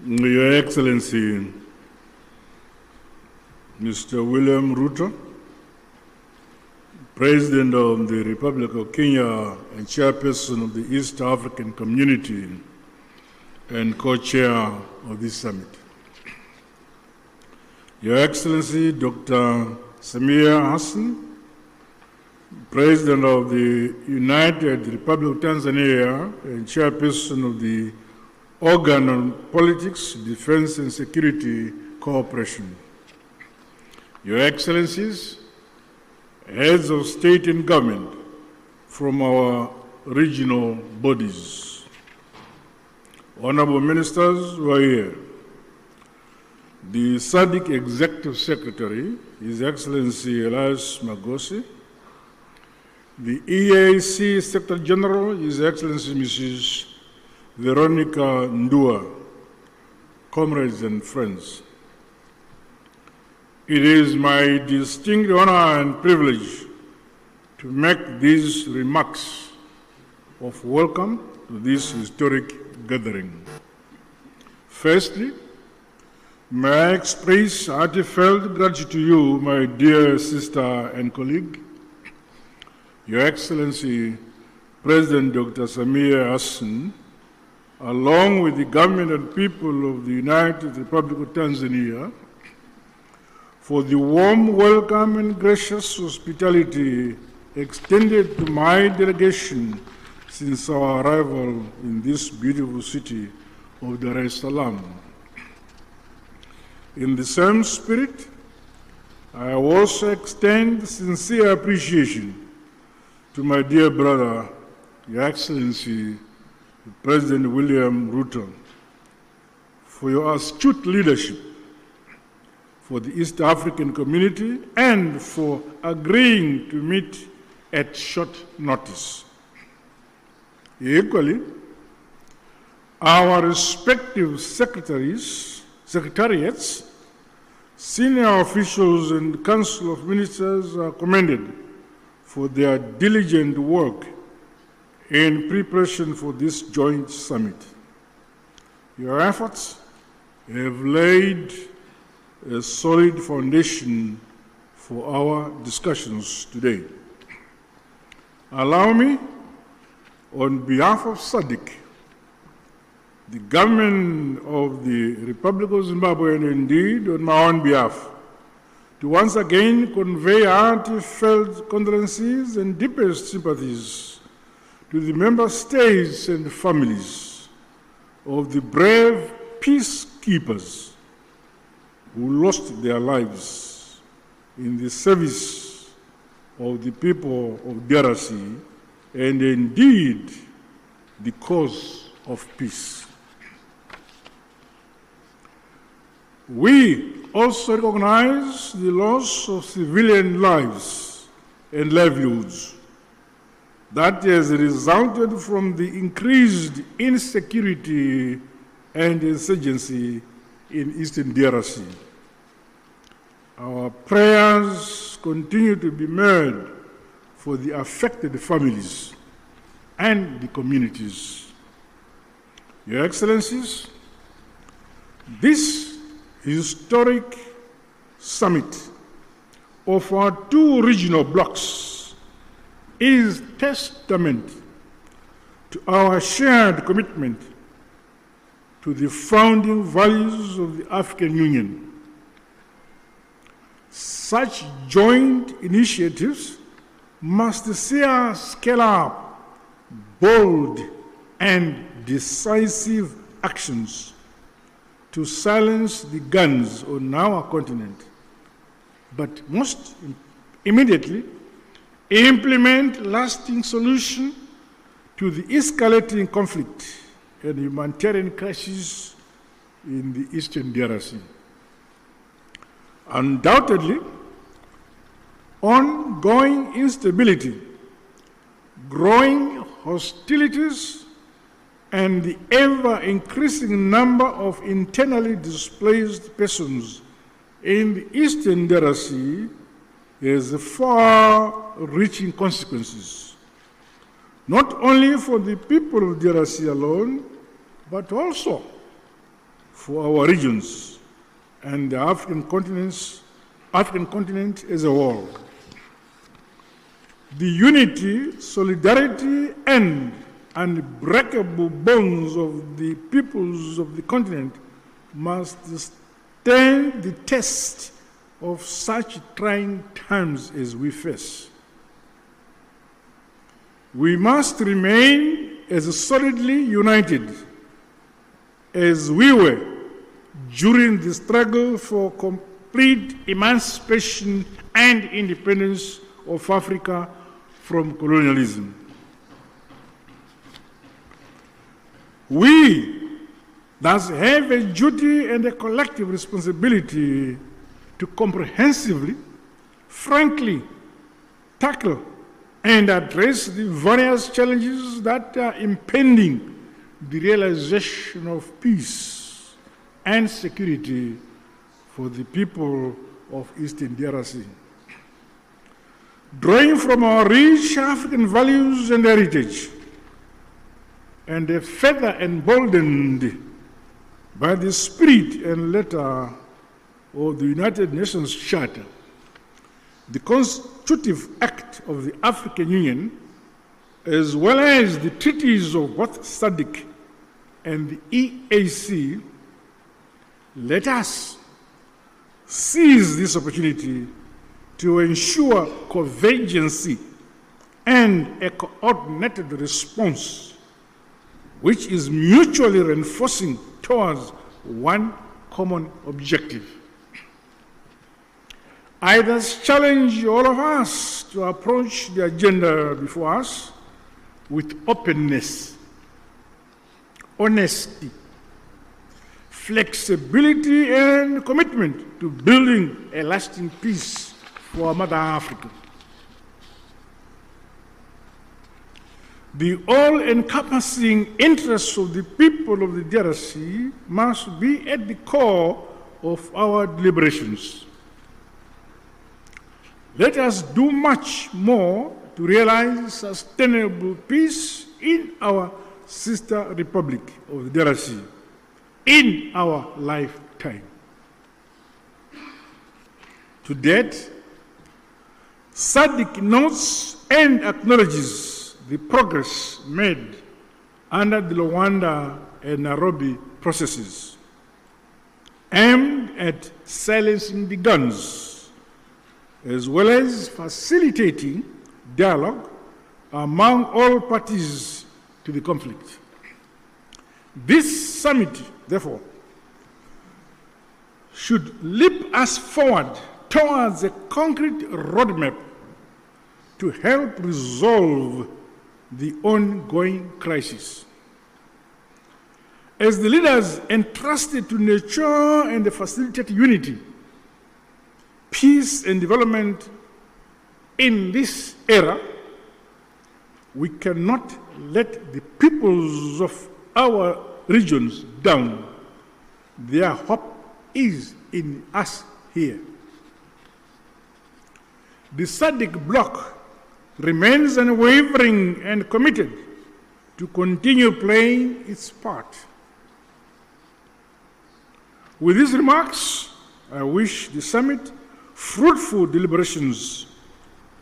Your Excellency, Mr. William Ruto, President of the Republic of Kenya and chairperson of the East African Community and co-chair of this summit. Your Excellency, Dr. Samia Hassan, President of the United Republic of Tanzania and chairperson of the Organ on Politics, Defense and Security Cooperation. Your Excellencies, heads of state and government from our regional bodies, honorable ministers who are here, the SADC Executive Secretary, His Excellency Elias Magosi, the EAC Secretary General, His Excellency Mrs. Veronica Ndua, comrades and friends. It is my distinct honor and privilege to make these remarks of welcome to this historic gathering. Firstly, may I express heartfelt gratitude to you, my dear sister and colleague, Your Excellency, President Dr. Samia Hassan, along with the government and people of the United Republic of Tanzania, for the warm welcome and gracious hospitality extended to my delegation since our arrival in this beautiful city of Dar es Salaam. In the same spirit, I also extend sincere appreciation to my dear brother, Your Excellency, President William Ruto, for your astute leadership for the East African community and for agreeing to meet at short notice. Equally, our respective secretariats, senior officials and Council of Ministers are commended for their diligent work in preparation for this joint summit. Your efforts have laid a solid foundation for our discussions today. Allow me, on behalf of SADC, the government of the Republic of Zimbabwe, and indeed on my own behalf, to once again convey heartfelt condolences and deepest sympathies to the member states and families of the brave peacekeepers who lost their lives in the service of the people of DRC and indeed the cause of peace. We also recognize the loss of civilian lives and livelihoods that has resulted from the increased insecurity and insurgency in Eastern DRC. Our prayers continue to be made for the affected families and the communities. Your Excellencies, this historic summit of our two regional blocs is testament to our shared commitment to the founding values of the African Union. Such joint initiatives must see us scale up bold and decisive actions to silence the guns on our continent, but most immediately implement lasting solutions to the escalating conflict and humanitarian crisis in the Eastern DRC. Undoubtedly, ongoing instability, growing hostilities, and the ever-increasing number of internally displaced persons in the Eastern DRC has far-reaching consequences, not only for the people of DRC alone, but also for our regions and the African continent as a whole. The unity, solidarity, and unbreakable bonds of the peoples of the continent must stand the test of such trying times as we face. We must remain as solidly united as we were during the struggle for complete emancipation and independence of Africa from colonialism. We thus have a duty and a collective responsibility to comprehensively, frankly, tackle and address the various challenges that are impeding the realization of peace and security for the people of Eastern DRC. Drawing from our rich African values and heritage, and further emboldened by the spirit and letter of the United Nations Charter, the Constitutive Act of the African Union, as well as the treaties of both SADC and the EAC, let us seize this opportunity to ensure convergence and a coordinated response which is mutually reinforcing towards one common objective. I thus challenge all of us to approach the agenda before us with openness, honesty, flexibility, and commitment to building a lasting peace for our Mother Africa. The all-encompassing interests of the people of the DRC must be at the core of our deliberations. Let us do much more to realize sustainable peace in our sister republic of the DRC in our lifetime. To date, SADC notes and acknowledges the progress made under the Luanda and Nairobi processes aimed at silencing the guns, as well as facilitating dialogue among all parties to the conflict. This summit, therefore, should leap us forward towards a concrete roadmap to help resolve the ongoing crisis. As the leaders entrusted to nurture and facilitate unity, peace and development in this era, we cannot let the peoples of our regions down. Their hope is in us here. The SADC bloc remains unwavering and committed to continue playing its part. With these remarks, I wish the summit fruitful deliberations.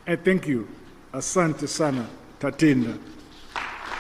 I thank you. Asante sana, tatenda.